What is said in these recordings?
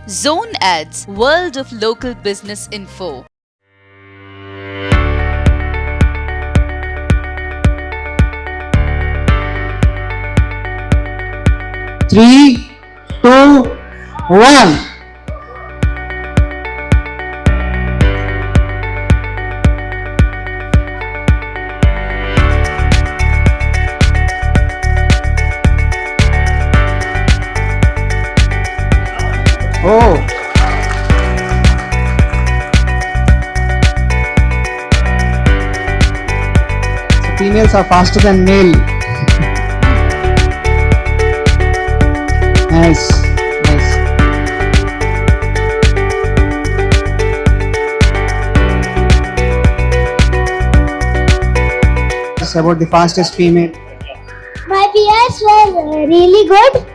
Zone Ads, World of Local Business Info. Three, two, one. Oh. So females are faster than male. Nice, nice. It's about the fastest female. My PRs were really good.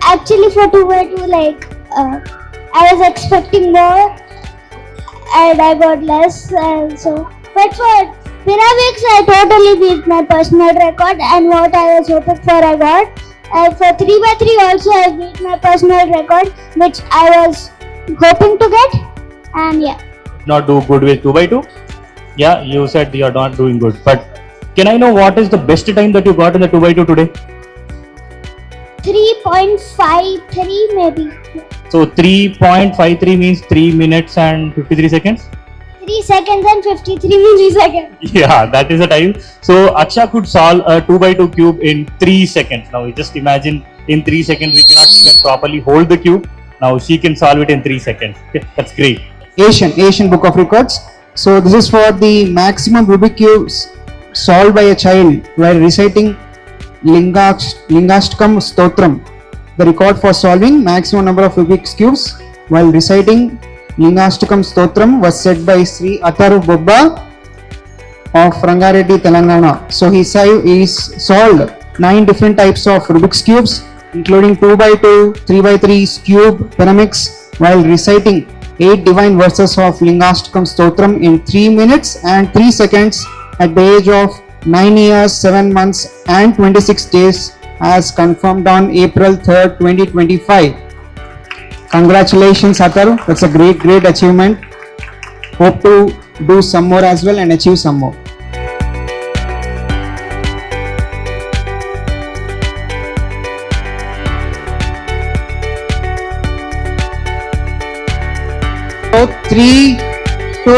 Actually, for 2x2, I was expecting more, and I got less. And so, but for Pyramids, I totally beat my personal record, and what I was hoping for, I got. And for 3x3 also, I beat my personal record, which I was hoping to get. And yeah. Not do good with 2x2? Yeah, you said you're not doing good. But can I know what is the best time that you got in the 2x2 today? 3.53 maybe. So 3.53 means 3 minutes and 53 seconds? 3 seconds and 53 milliseconds. Yeah, that is the time. So Aksha could solve a 2x2 cube in 3 seconds. Now you just imagine in 3 seconds we cannot even properly hold the cube. Now she can solve it in 3 seconds. Okay, that's great. Asian Book of Records. So this is for the maximum Rubik cubes solved by a child while reciting Lingashtakam Stotram. The record for solving maximum number of Rubik's cubes while reciting Lingashtakam Stotram was set by Sri Atharu Bobba of Rangareddy, Telangana. So he solved 9 different types of Rubik's cubes, including 2x2, 3x3 cube pyramids, while reciting 8 divine verses of Lingashtakam Stotram in 3 minutes and 3 seconds at the age of 9 years, 7 months and 26 days, as confirmed on April 3rd, 2025. Congratulations, Atharu. That's a great achievement. Hope to do some more as well and achieve some more. So 3, 2,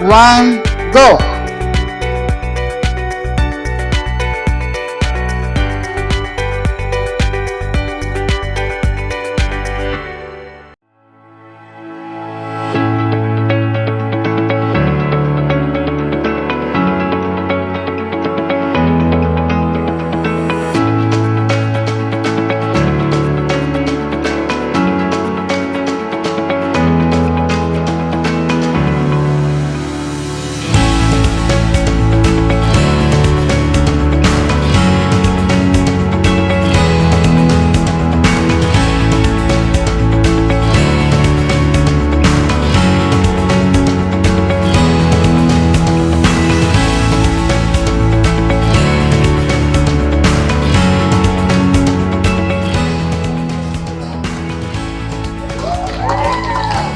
1, go.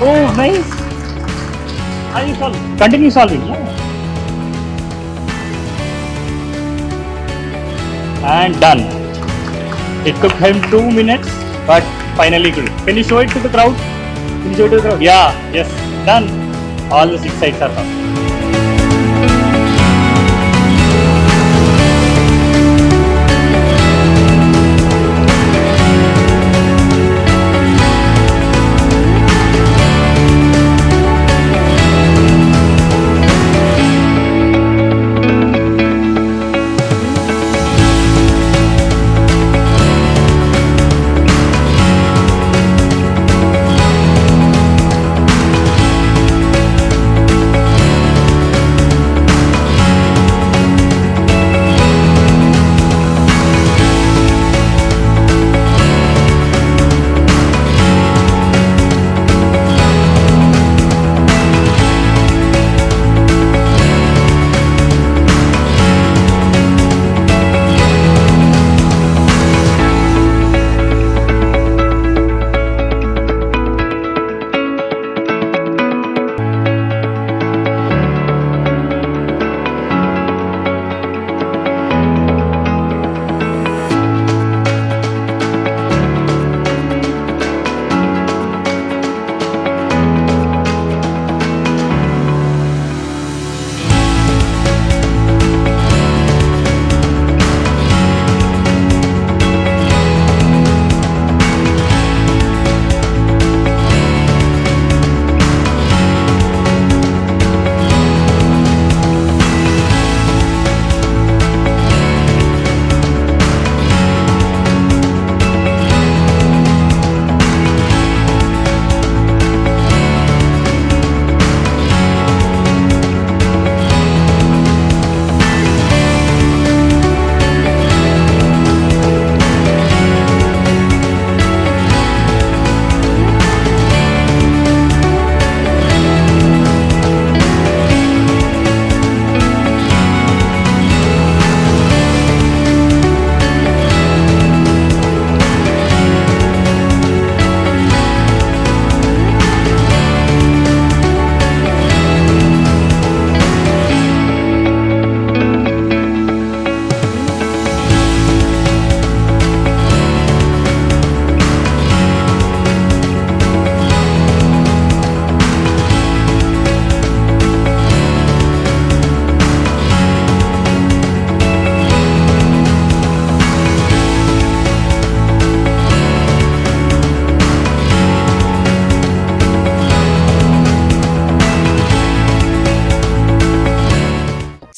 Oh, nice. How you solve? Continue solving. Yeah. And done. It took him 2 minutes, but finally good. Can you show it to the crowd? Can you show it to the crowd? Yeah, yes, done. All the 6 sides are done.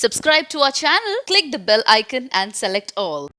Subscribe to our channel, click the bell icon and select all.